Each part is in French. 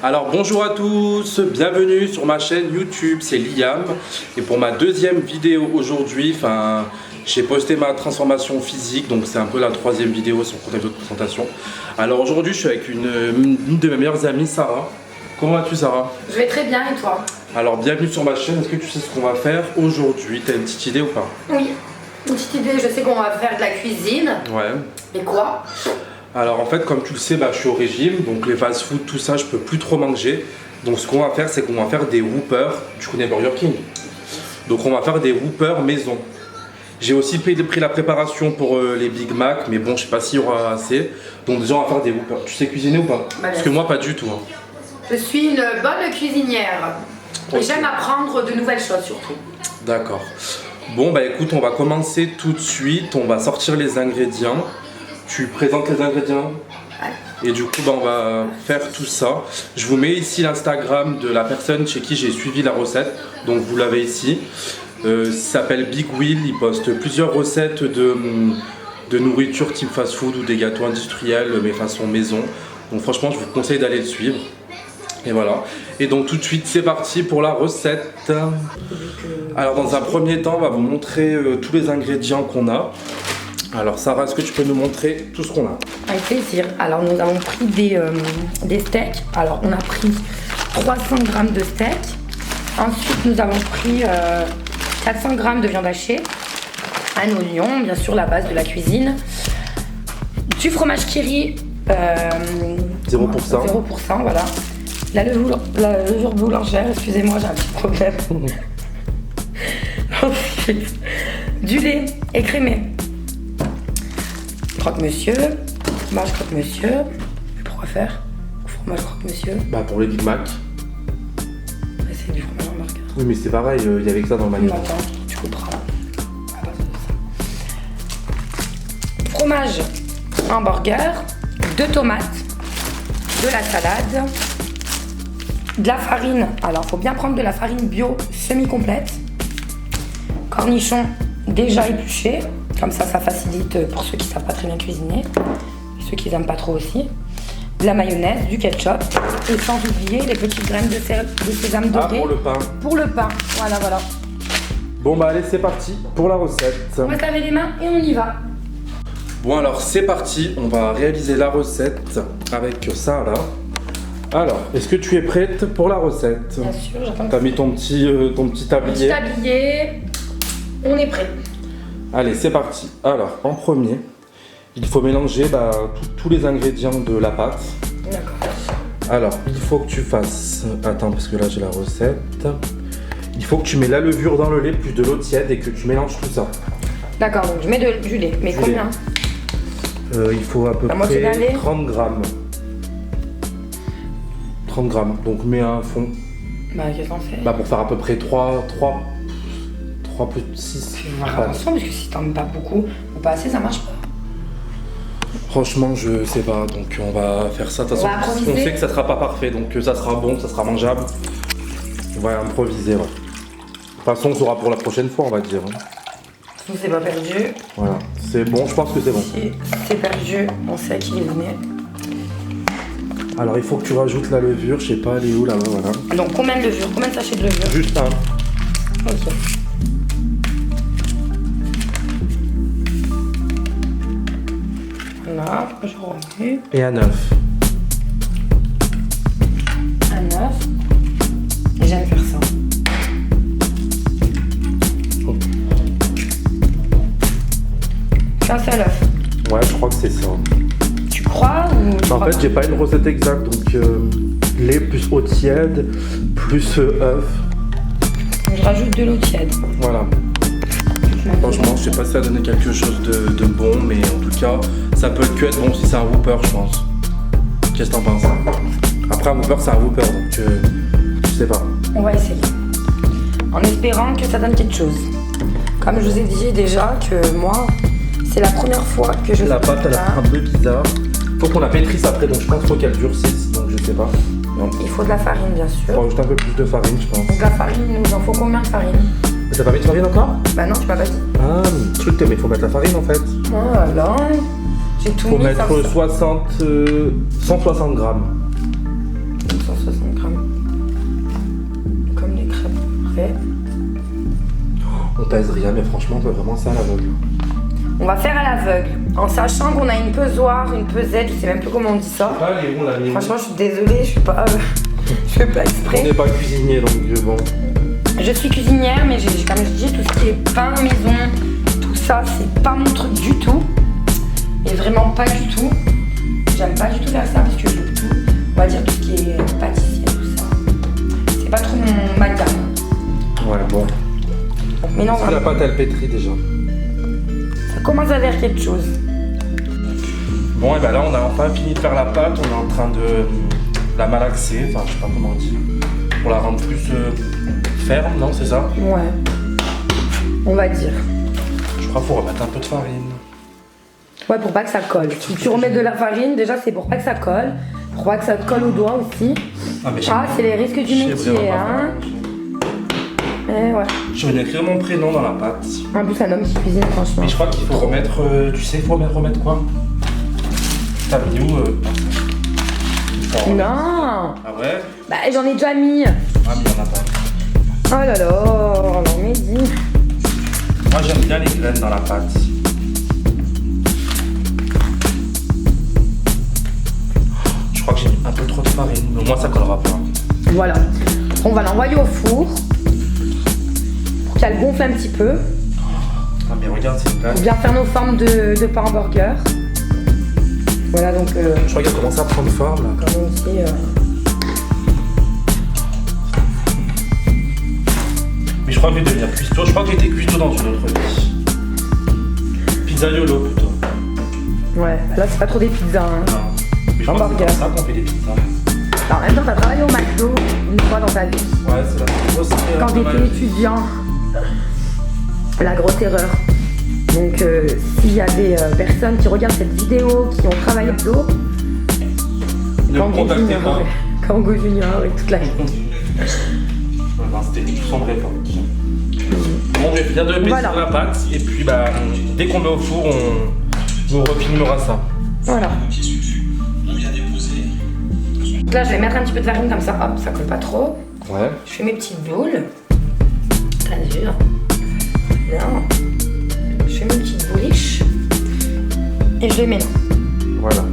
Alors bonjour à tous, bienvenue sur ma chaîne YouTube, c'est Liam. Et pour ma deuxième vidéo aujourd'hui, j'ai posté ma transformation physique, donc c'est un peu la troisième vidéo sur contexte de présentation. Alors aujourd'hui je suis avec une de mes meilleures amies, Sarah. Comment vas-tu Sarah? Je vais très bien et toi? Alors bienvenue sur ma chaîne, est-ce que tu sais ce qu'on va faire aujourd'hui? T'as une petite idée ou pas? Oui, une petite idée, je sais qu'on va faire de la cuisine. Ouais. Et quoi? Alors en fait comme tu le sais, je suis au régime, donc les fast-food, tout ça je peux plus trop manger. Donc ce qu'on va faire c'est qu'on va faire des Whoppers, tu connais Burger King? Donc on va faire des Whoppers maison. J'ai aussi pris la préparation pour les Big Mac, mais bon je sais pas s'il y aura assez. Donc déjà on va faire des Whoppers. Tu sais cuisiner ou pas? Parce que moi pas du tout. Je suis une bonne cuisinière. Et j'aime apprendre de nouvelles choses surtout. D'accord. Bon écoute, on va commencer tout de suite, on va sortir les ingrédients. Tu présentes les ingrédients et du coup on va faire tout ça. Je vous mets ici l'Instagram de la personne chez qui j'ai suivi la recette, donc vous l'avez ici. Il s'appelle Big Will, il poste plusieurs recettes de nourriture type fast food ou des gâteaux industriels mais façon maison. Donc franchement je vous conseille d'aller le suivre. Et voilà. Et donc tout de suite c'est parti pour la recette. Alors dans un premier temps on va vous montrer tous les ingrédients qu'on a. Alors Sarah, est-ce que tu peux nous montrer tout ce qu'on a? Avec plaisir. Alors nous avons pris des steaks. Alors on a pris 300 g de steak. Ensuite nous avons pris 400 g de viande hachée. Un oignon, bien sûr la base de la cuisine. Du fromage Kiri. 0%. 0%, voilà. La levure boulangère, excusez-moi, j'ai un petit problème. Ensuite, du lait écrémé. Croque-monsieur, fromage croque-monsieur. Pourquoi faire? Fromage croque-monsieur. Pour les Big Mac. C'est du fromage hamburger. Oui, mais c'est pareil, il y avait que ça dans le magasin. Non, attends, tu couperas. À base de ça. Fromage hamburger, 2 tomates, de la salade, de la farine. Alors, il faut bien prendre de la farine bio semi-complète. Cornichons déjà épluchés. Comme ça facilite pour ceux qui ne savent pas très bien cuisiner. Et ceux qui n'aiment pas trop aussi. De la mayonnaise, du ketchup. Et sans oublier les petites graines de sésame doré. Pour le pain. Pour le pain, voilà. Bon allez, c'est parti pour la recette. On va se laver les mains et on y va. Bon alors c'est parti, on va réaliser la recette avec ça là. Alors, est-ce que tu es prête pour la recette? Bien sûr, j'attends. T'as mis ton petit tablier. Petit tablier, on est prêt. Allez, c'est parti. Alors, en premier, il faut mélanger tous les ingrédients de la pâte. D'accord. Alors, il faut que tu fasses... Attends, parce que là, j'ai la recette. Il faut que tu mets la levure dans le lait plus de l'eau tiède et que tu mélanges tout ça. D'accord, donc je mets du lait. Mais combien? Il faut à peu près 30 grammes. 30 grammes, donc mets un fond. Qu'est-ce qu'on fait? Pour faire à peu près 3 plus 6. Attention, parce que si t'en mets pas beaucoup ou pas assez, ça marche pas. Franchement, je sais pas, donc on va faire ça. De toute façon, on sait que ça sera pas parfait, donc ça sera bon, ça sera mangeable. On va improviser, ouais. De toute façon, on saura pour la prochaine fois, on va dire. Donc c'est pas perdu. Voilà, c'est bon, je pense que c'est bon. Si c'est perdu, on sait qui est venu. Alors, il faut que tu rajoutes la levure, je sais pas, elle est où là-bas, voilà. Donc combien de levure? Combien de sachets de levure? Juste un. Ok. Voilà, je remets. Et un œuf. Un œuf. Et j'aime faire ça. Oh. Qu'un seul œuf. Ouais, je crois que c'est ça. Tu crois ou En fait, j'ai pas une recette exacte, donc lait plus eau tiède, plus œuf. Je rajoute de l'eau tiède. Voilà. Franchement, je sais pas si ça va donner quelque chose de bon, mais en tout cas, ça peut que être bon si c'est un Whopper, je pense. Qu'est-ce que t'en penses? Après, un Whopper, c'est un Whopper, donc je sais pas. On va essayer. En espérant que ça donne quelque chose. Comme je vous ai dit déjà que moi, c'est la première fois que je... La pâte, elle a un peu bizarre. Faut qu'on la pétrisse après, donc je pense qu'il faut qu'elle durcisse, donc je sais pas. Donc il faut de la farine, bien sûr. Faut rajouter un peu plus de farine, je pense. Donc la farine, il nous en faut combien de farine? T'as pas mis de farine encore? Non, tu m'as pas dit. Ah, truc, mais il faut mettre la farine en fait. Voilà. J'ai tout mis. Faut mettre 160 grammes. 160 bien, mais franchement, on peut vraiment ça à l'aveugle. On va faire à l'aveugle, en sachant qu'on a une pesoire, une pesette, je sais même plus comment on dit ça. Ah, les ronds, là, les Franchement, je suis désolée, je fais pas On exprès. n'est pas cuisinier, donc bon. Je suis cuisinière, mais comme je dis, tout ce qui est pain maison, tout ça, c'est pas mon truc du tout. Et vraiment pas du tout. J'aime pas du tout faire ça parce que je tout. On va dire tout ce qui est pâtissier, tout ça. C'est pas trop ma gamme. Ouais, bon. Mais non, Est-ce que la pâte, elle pétrit déjà? ça commence à faire quelque chose. Bon, et ben là, on a enfin fini de faire la pâte. On est en train de la malaxer, enfin, je sais pas comment on dit. Pour la rendre plus ferme, non, c'est ça? Ouais. On va dire. Je crois qu'il faut remettre un peu de farine. Ouais, pour pas que ça colle. Si tu remets de la farine, déjà, c'est pour pas que ça colle. Pour pas que ça te colle aux doigts aussi. Ah, mais C'est les risques du métier, hein. Eh ouais. Je vais écrire mon prénom dans la pâte. En plus, un homme qui cuisine, franchement. Mais je crois qu'il faut remettre. Tu sais, il faut remettre quoi? T'as mis où Non. Ah ouais? Bah, j'en ai déjà mis. Ah, mais il y en a pas. Oh là là, non mais dis. Moi, j'aime bien les graines dans la pâte. Je crois que j'ai mis un peu trop de farine, mais au moins ça collera pas. Voilà. On va l'envoyer au four pour qu'elle gonfle un petit peu. Ah, mais regarde, c'est une Pour pâte. bien faire nos formes de pain hamburger. Voilà donc. Je crois qu'elle commence à prendre forme là. Comme on dit. Mais je crois que je vais devenir cuistot. Je crois que j'étais cuistot dans une autre vie. Pizzaiolo plutôt. Ouais, là c'est pas trop des pizzas. Hein. Non. Mais je crois que c'est Hamburger. comme ça qu'on fait des pizzas. Alors, en même temps, t'as travaillé au McDo une fois dans ta vie. Ouais, c'est la grosse erreur. Quand t'étais étudiant. La grosse erreur. Donc, s'il y a des personnes qui regardent cette vidéo, qui ont travaillé au McDo, Ne me contactez pas. Kango Junior et toute la vie. Non, c'était tout sombre pas. Bon, je viens de pétrir Voilà. la pâte et puis bah, dès qu'on met au four, on vous refilmera ça. Voilà. Donc là, je vais mettre un petit peu de farine comme ça, hop, ça colle pas trop. Ouais. Je fais mes petites boules. T'as dur. Non. Je fais mes petites bouliches. Et je les mets là. Voilà.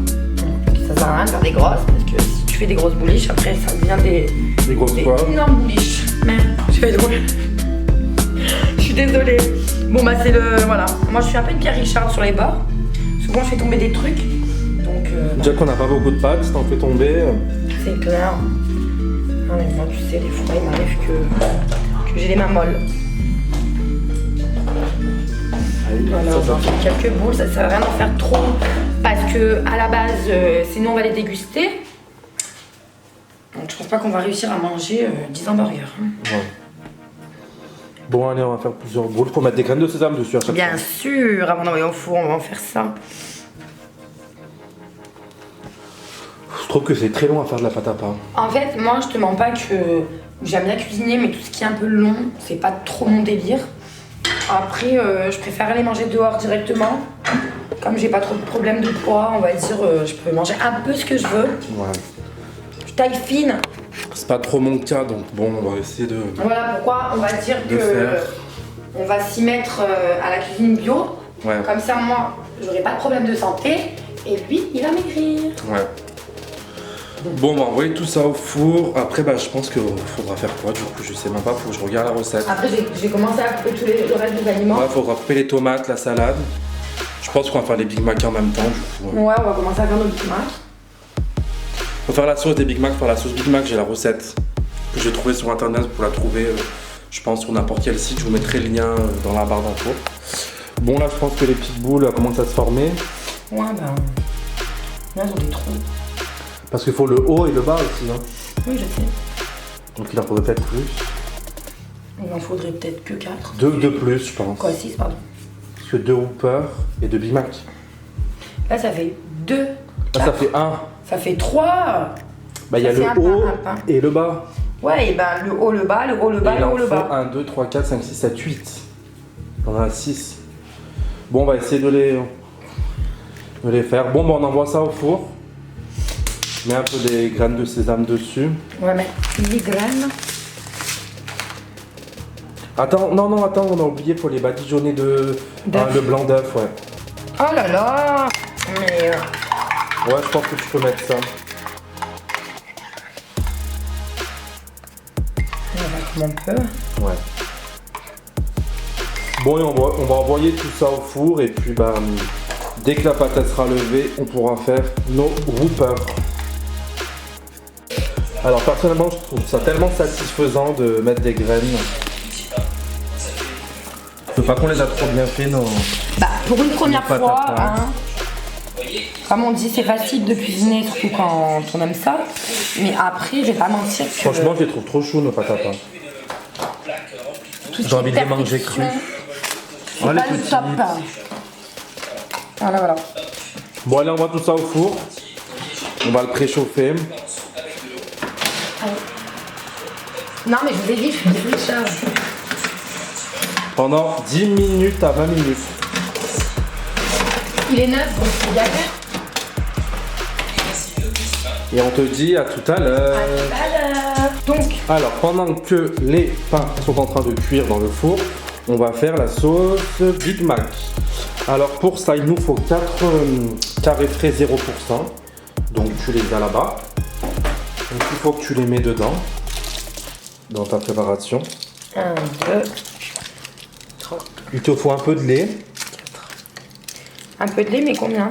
Ça sert à rien de faire des grosses, parce que si tu fais des grosses bouliches, après ça devient Des grosses des quoi? énormes bouliches. Merde, je fais drôle. Je suis désolée. Bon bah c'est le... Voilà. Moi je suis un peu une Pierre Richard sur les bords. Souvent je fais tomber des trucs. Donc Déjà qu'on n'a pas beaucoup de pâtes, t'en fais tomber. c'est clair. Non mais moi tu sais, des fois il m'arrive que j'ai les mains molles. Voilà, on va en faire quelques boules, ça sert à rien d'en faire trop. Parce que à la base, sinon on va les déguster. Donc je pense pas qu'on va réussir à manger 10 hamburgers. Hein. Ouais. Bon, allez, on va faire plusieurs boules. Faut mettre des graines de sésame dessus à chaque Bien fois. sûr, avant d'envoyer au four, on va en faire ça. Je trouve que c'est très long à faire de la pâte à pain. En fait, moi je te mens pas que j'aime bien cuisiner, mais tout ce qui est un peu long, c'est pas trop mon délire. Après, je préfère les manger dehors directement. Comme j'ai pas trop de problème de poids, on va dire, je peux manger un peu ce que je veux. Ouais. Je taille fine. C'est pas trop mon cas, donc bon, on va essayer de. Voilà pourquoi on va dire De que faire. on va s'y mettre à la cuisine bio. Ouais. Comme ça, moi, j'aurai pas de problème de santé. Et lui, il va maigrir. Ouais. Bon, on va envoyer tout ça au four. Après, bah, je pense qu'il faudra faire quoi du coup? Je sais même pas, faut que je regarde la recette. Après, j'ai commencé à couper le reste des aliments. Ouais, faudra couper les tomates, la salade. Je pense qu'on va faire les Big Mac en même temps du coup. Ouais, on va commencer à faire nos Big Mac. Pour faire la sauce des Big Mac, pour la sauce Big Mac, j'ai la recette que j'ai trouvée sur internet. Pour la trouver, je pense, sur n'importe quel site. Je vous mettrai le lien dans la barre d'infos. Bon, là, je pense que les petites boules commencent à se former. Ouais, ben. Là, ils ont des trous. Parce qu'il faut le haut et le bas aussi. Hein. Oui, je sais. Donc il en faudrait peut-être plus. Il en faudrait peut-être que 4. Deux de plus, je pense. Quoi, 6, pardon. Parce que 2 Whopper et 2 Big Mac. Là, ça fait 2. Là, ça fait 1. Ça fait 3. Bah, il y a Ça, c'est le un pain, haut un pain. et le bas. Ouais, et ben le haut, le bas, le haut, le bas, Et il le en haut, le faut bas. 1, 2, 3, 4, 5, 6, 7, 8. On en a 6. Bon, on va essayer de les faire. Bon, bah, on envoie ça au four. Mets un peu des graines de sésame dessus. On va mettre les graines. Attends, non, attends, on a oublié, faut les badigeonner de... le blanc d'œuf, ouais. Oh là là. Mais... Ouais, je pense que tu peux mettre ça. On va comme un peu. Ouais. Bon, et on va envoyer tout ça au four et puis bah, dès que la pâte elle sera levée, on pourra faire nos whoopers. Alors personnellement, je trouve ça tellement satisfaisant de mettre des graines. Je veux pas qu'on les a trop bien fait, non. Bah, pour une première Pâte à fois, pain. hein, comme on dit, c'est facile de cuisiner, surtout quand on aime ça. Mais après, je vais pas mentir que... Franchement, je les trouve trop chauds, nos pâtes à pain. J'ai envie de les manger crus. C'est pas le top. Voilà, voilà. Bon, allez, on va tout ça au four. On va le préchauffer. Non, mais je vous ai dit, je suis switchage. Pendant 10 minutes à 20 minutes. Il est neuf, donc c'est galère. Et on te dit à tout à l'heure. Donc, Alors, pendant que les pains sont en train de cuire dans le four, on va faire la sauce Big Mac. Alors, pour ça, il nous faut 4 carrés frais 0%. Donc, tu les as là-bas. Donc, il faut que tu les mets dedans, dans ta préparation. 1, 2, 3. Il te faut un peu de lait. Un peu de lait, mais combien?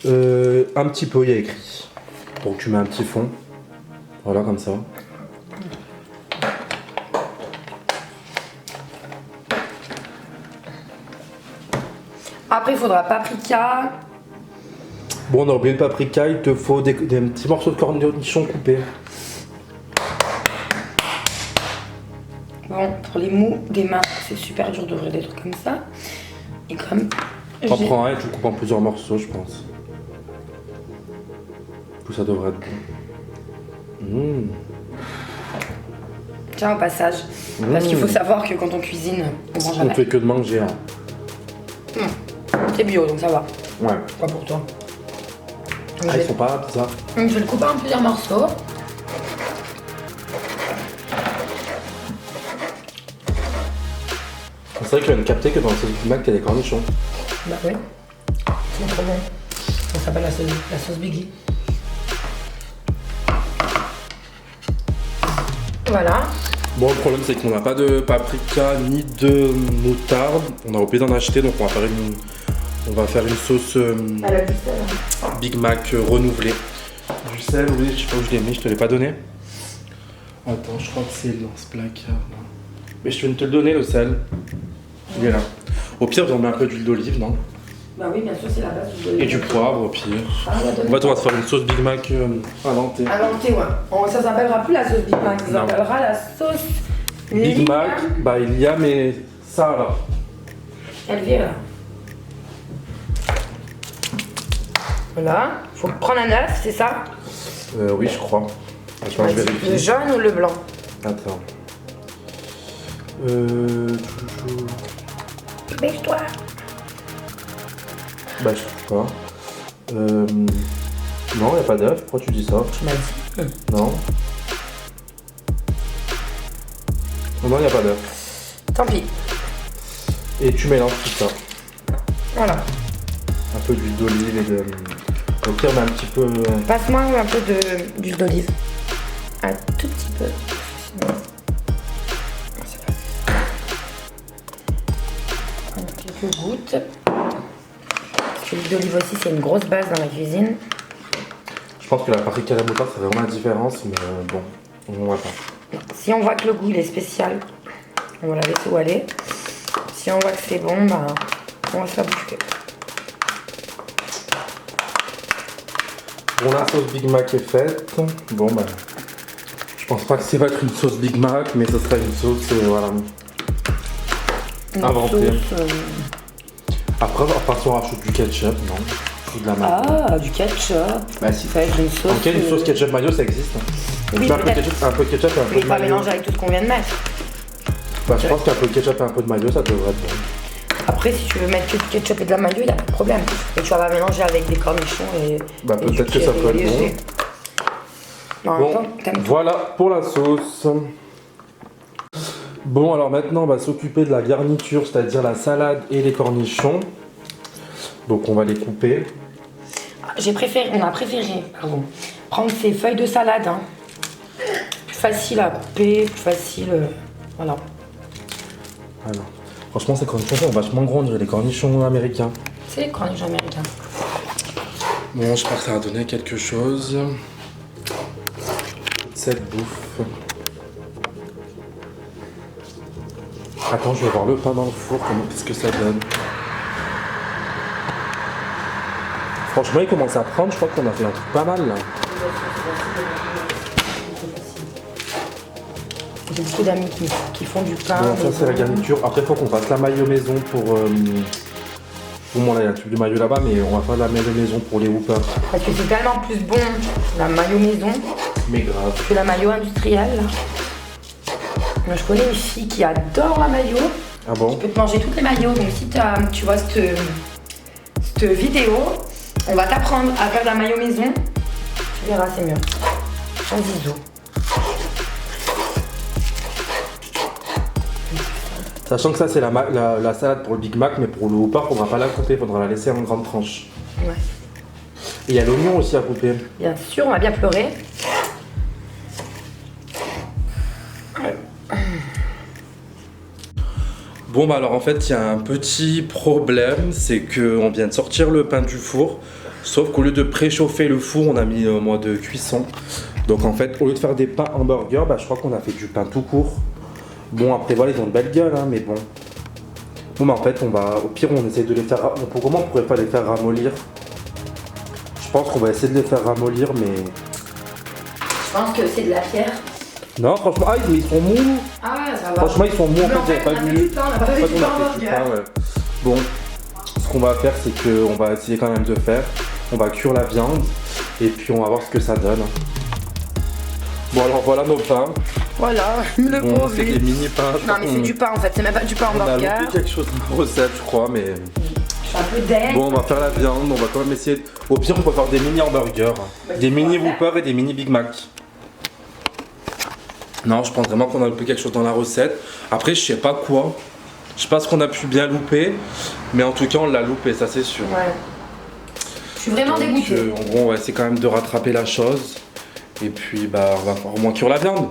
Un petit peu, il y a écrit. Donc, tu mets un petit fond. Voilà, comme ça. Après, il faudra paprika. Bon, on a oublié le paprika, il te faut des petits morceaux de cornichons coupés. Bon, pour les mous des mains, c'est super dur d'ouvrir des trucs comme ça. Et comme... T'en prends un et tu le coupes en plusieurs morceaux, je pense. Tout ça devrait être bon. Tiens, au passage. Parce qu'il faut savoir que quand on cuisine, on mange On jamais. fait que de manger. Hein. C'est bio, donc ça va. Ouais. Pas pour toi. Ah, ils sont pas bizarres. Je vais le couper en plusieurs morceaux. C'est vrai que je viens de capter que dans le sauce Big Mac, il y a des cornichons. Bah oui. C'est trop bon. Ça s'appelle la sauce Biggie. Voilà. Bon, le problème, c'est qu'on n'a pas de paprika ni de moutarde. On a oublié d'en acheter, donc on va faire une sauce Elle a du sel. Big Mac renouvelée. Du sel, oui, je sais pas où je l'ai mis, je te l'ai pas donné. Attends, je crois que c'est dans ce placard là. Mais je viens de te le donner, le sel. Il est là. Au pire, on met un peu d'huile d'olive, non? Bah oui, bien sûr, c'est la base du Et du poivre, au pire. Ah, En fait, on va se faire une sauce Big Mac à l'enté. à l'enté, ouais. Ça s'appellera plus la sauce Big Mac, ça Non. s'appellera la sauce Big Mac, bah il y a, mais ça là. Elvire. Voilà. Faut prendre un œuf, c'est ça? Oui, je crois. Attends, je Le vérifie. jaune ou le blanc? Attends. Toujours. Dépêche-toi. Bah, je trouve pas. Non, il n'y a pas d'œuf. Pourquoi tu dis ça? Tu m'as dit. Non. Non, il n'y a pas d'œuf. Tant pis. Et tu mélanges tout ça. Voilà. Un peu d'huile d'olive et de. Au pire, mais un petit peu. Passe-moi un peu d'huile d'olive. Un tout petit peu. Sinon, c'est pas quelques gouttes. Parce que l'huile d'olive aussi, c'est une grosse base dans la cuisine. Je pense que la paprika et la moutarde, c'est vraiment la différence, mais bon, on va pas. Si on voit que le goût il est spécial, on va la laisser où aller. Si on voit que c'est bon, bah, on va se la bouffer. Bon, la sauce Big Mac est faite. Bon, bah. Je pense pas que ça va être une sauce Big Mac, mais ce sera une sauce, voilà. Une Inventée. sauce, Après, on rajoute du ketchup, non? Ou de la mayo. Ah, du ketchup. Bah si. Ça va être une sauce. Ok, une sauce ketchup mayo, ça existe. Donc, Oui, tu mets un peu de peut-être. ketchup, un peu de ketchup et un peu Mais de pas mayo. mélanger avec tout ce qu'on vient de mettre. Bah, je pense qu'un peu de ketchup et un peu de mayo, ça devrait être bon. Après, si tu veux mettre que du ketchup et de la mayo, il n'y a pas de problème. Et tu vas pas mélanger avec des cornichons et. Bah, et du peut-être que ça peut être léger. Non, en même Bon, temps, t'aimes tout. voilà pour la sauce. Bon, alors maintenant, on va s'occuper de la garniture, c'est-à-dire la salade et les cornichons. Donc, on va les couper. On a préféré prendre ces feuilles de salade. Hein. Plus facile à couper, plus facile. Voilà. Alors, franchement, ces cornichons sont vachement gros, on dirait les cornichons américains. C'est les cornichons américains. Bon, j'espère que ça va donner quelque chose. Cette bouffe. Attends, je vais voir le pain dans le four, qu'est-ce que ça donne. Franchement, il commence à prendre, je crois qu'on a fait un truc pas mal là. J'ai beaucoup d'amis qui font du pain. Bon, ça c'est la garniture. Après, il faut qu'on fasse la mayo maison pour... Bon, là, il y a le tube de mayo là-bas, mais on va faire la mayo maison pour les whoopers. Parce que c'est tellement plus bon la mayo maison Mais grave. que la mayo industrielle. Moi, je connais une fille qui adore la mayo. Ah bon? Tu peux te manger toutes les mayos. Donc si tu vois cette vidéo, on va t'apprendre à faire de la mayo maison. Tu verras, c'est mieux. Sans zizo. Sachant que ça c'est la salade pour le Big Mac, mais pour le Whopper, faudra pas la couper, faudra la laisser en grande tranche. Ouais. Et il y a l'oignon aussi à couper. Bien sûr, on va bien pleurer. Bon bah alors en fait il y a un petit problème, c'est qu'on vient de sortir le pain du four, sauf qu'au lieu de préchauffer le four, on a mis au mode cuisson. Donc en fait au lieu de faire des pains hamburgers, bah, je crois qu'on a fait du pain tout court. Bon après voilà, ils ont de belles gueules hein, mais bon. Bon bah en fait on va, au pire on essaie de les faire, comment on pourrait pas les faire ramollir? Je pense qu'on va essayer de les faire ramollir mais... Je pense que c'est de la pierre. Non franchement, ah mais ils sont mous. Ah ça va. Franchement ils sont mous, en Mais fait j'avais pas vu. On a pas fait du pain hamburger. Ouais. Bon, ce qu'on va faire c'est qu'on va essayer quand même de faire. On va cuire la viande et puis on va voir ce que ça donne. Bon alors voilà nos pains. Voilà, le Bon, pauvre. c'est des mini pains. Non mais c'est du pain en fait, c'est même pas du pain On a hamburger. loupé quelque chose dans la recette je crois mais... Je suis un peu deg. Bon on va faire la viande, on va quand même essayer... Au pire on peut faire des mini hamburgers, des mini Whopper et des mini Big Mac. Non je pense vraiment qu'on a loupé quelque chose dans la recette. Après je sais pas quoi. Je sais pas ce qu'on a pu bien louper. Mais en tout cas on l'a loupé, ça c'est sûr. Ouais. Je suis vraiment dégoûtée. En gros on va essayer quand même de rattraper la chose. Et puis bah on va au moins cuire la viande.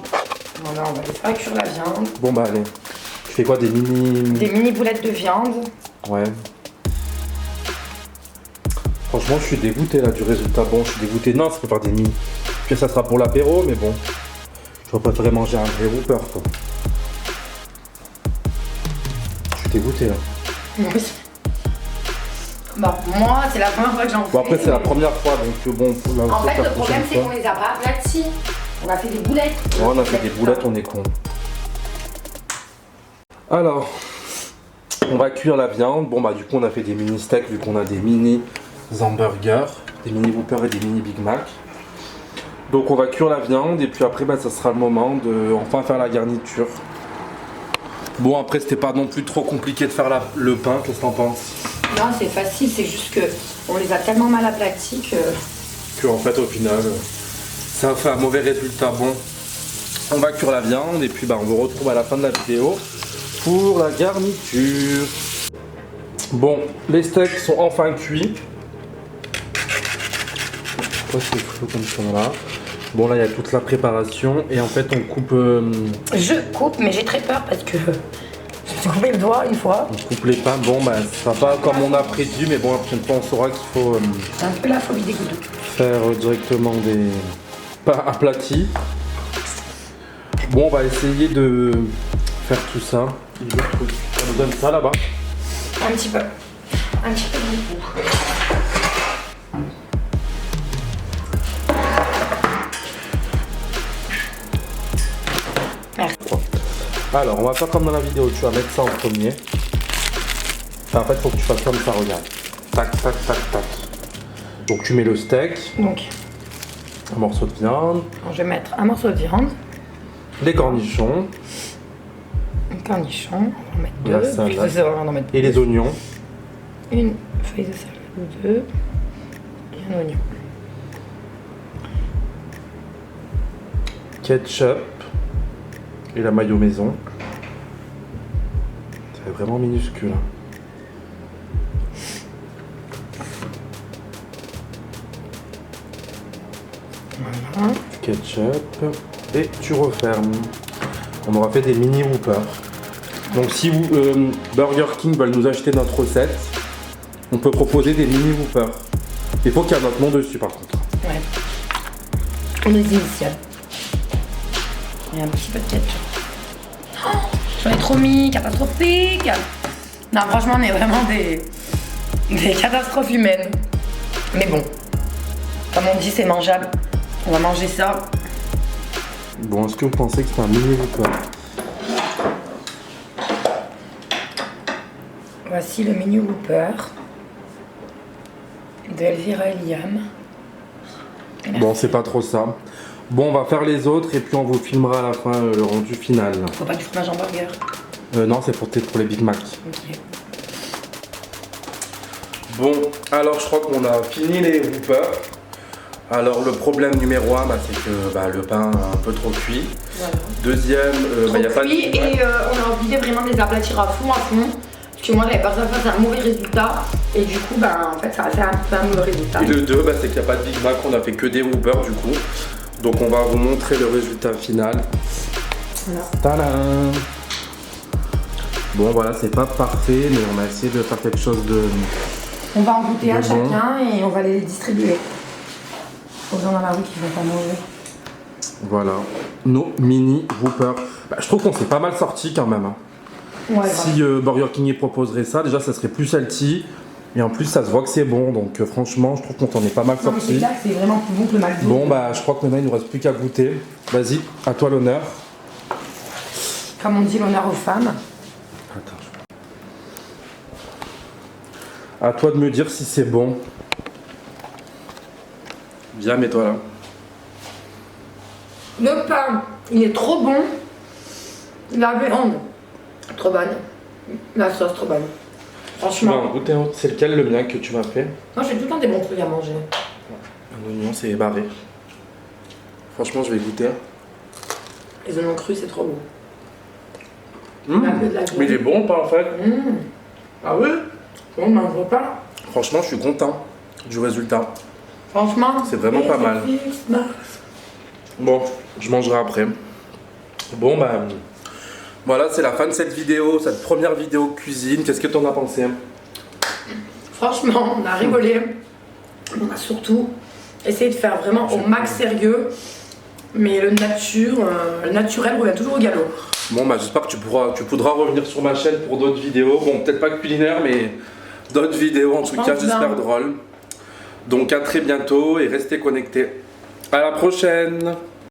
Voilà, on va les faire cuire la viande. Bon bah allez. Tu fais quoi, des mini boulettes de viande. Ouais. Franchement je suis dégoûté là du résultat. Bon je suis dégoûté. Non ça peut faire des mini. Puis ça sera pour l'apéro mais bon. Je vais préférer manger un vrai Whopper quoi. Je suis dégoûté là. Moi aussi. Bon, moi c'est la première fois que j'en fais. Bon après c'est la première fois donc bon. En fait le problème c'est qu'on les a pas aplatis. On a fait des boulettes. Ouais, on a fait des boulettes, on est con. Alors, on va cuire la viande. Bon bah du coup on a fait des mini steaks vu qu'on a des mini hamburgers, des mini Whopper et des mini Big Mac. Donc on va cuire la viande et puis après bah, ça sera le moment de enfin faire la garniture. Bon après c'était pas non plus trop compliqué de faire le pain, qu'est-ce que t'en penses? Non c'est facile, c'est juste que on les a tellement mal aplatis que en fait au final ça fait un mauvais résultat. Bon, on va cuire la viande et puis bah, on vous retrouve à la fin de la vidéo pour la garniture. Bon, les steaks sont enfin cuits. Pourquoi c'est flou comme ça là? Bon là il y a toute la préparation et en fait on coupe... Je coupe mais j'ai très peur parce que j'ai coupé le doigt une fois. On coupe les pains, bon bah ça va pas comme on a prévu mais bon la prochaine fois on saura qu'il faut C'est un peu la phobie des goudous. faire directement des pains aplatis. Bon on va essayer de faire tout ça. Ça nous donne ça là-bas. Un petit peu beaucoup. Merci. Alors on va faire comme dans la vidéo, tu vas mettre ça en premier. Enfin, en fait il faut que tu fasses comme ça, regarde. Tac tac tac tac. Donc tu mets le steak, Donc un morceau de viande, je vais mettre un morceau de viande, les cornichons un cornichon, on va mettre La deux, salade. puis on va en mettre et les oignons. une feuille de salade ou deux et un oignon. Ketchup et la mayo maison. C'est vraiment minuscule. Voilà. Ketchup. Et tu refermes. On aura fait des mini Whoopers. Donc si vous, Burger King veulent nous acheter notre recette, on peut proposer des mini Whoopers. Il faut qu'il y ait notre nom dessus par contre. Ouais. On est initial. Et un petit peu de ketchup. Oh, j'en ai trop mis, catastrophique. Non, franchement, on est vraiment des catastrophes humaines. Mais bon, comme on dit, c'est mangeable. On va manger ça. Bon, est-ce que vous pensez que c'est un mini Whopper? Voici le mini Whopper de Elvira et Liam. Bon, c'est pas trop ça. Bon, on va faire les autres et puis on vous filmera à la fin le rendu final. Faut pas du fromage en burger. Non, c'est pour les Big Mac. Ok. Bon, alors je crois qu'on a fini les Whoopers. Alors le problème numéro 1, c'est que le pain est un peu trop cuit. Voilà. Deuxième, il n'y a pas de cuit Big Mac. et on a oublié vraiment de les aplatir à fond. Parce que moi j'avais peur que ça fasse un mauvais résultat. Et du coup, en fait, ça a fait un peu un mauvais résultat. Et le 2, c'est qu'il n'y a pas de Big Mac, on a fait que des Whoopers du coup. Donc on va vous montrer le résultat final. Voilà. Tadam! Bon voilà, c'est pas parfait, mais on a essayé de faire quelque chose de... On va en goûter un bon. chacun et on va les distribuer aux gens dans la rue qui vont pas manger. Voilà, nos mini Whoopers. Je trouve qu'on s'est pas mal sorti quand même. Hein. Ouais, Si Burger King y proposerait ça, déjà ça serait plus salty. Et en plus ça se voit que c'est bon, donc franchement je trouve qu'on s'en est pas mal non, mais c'est sorti. là que c'est vraiment plus bon que le McDo. Bon je crois que maintenant il nous reste plus qu'à goûter. Vas-y, à toi l'honneur. Comme on dit, l'honneur aux femmes. Attends. À toi de me dire si c'est bon. Viens, mets-toi là. Le pain, il est trop bon. La viande, trop bonne. La sauce, trop bonne. Tu vas Franchement, en goûter un autre. C'est lequel le mien que tu m'as fait? moi j'ai tout le temps des bons trucs à manger. Un oignon, c'est barré. Franchement, je vais goûter. Les oignons crus, c'est trop bon. Mmh. Un peu de la viande. Mais il est bon, pas en fait. Ah oui? On ne mange pas. Franchement, je suis content du résultat. Franchement, C'est vraiment pas mal. Bon, je mangerai après. Bon, voilà, c'est la fin de cette vidéo, cette première vidéo cuisine. Qu'est-ce que t'en as pensé? Franchement, on a rigolé. On a surtout essayé de faire vraiment au max sérieux. Mais le naturel revient toujours au galop. Bon, j'espère que tu pourras revenir sur ma chaîne pour d'autres vidéos. Bon, peut-être pas culinaires, mais d'autres vidéos en tout cas, j'espère drôles. Donc à très bientôt et restez connectés. À la prochaine!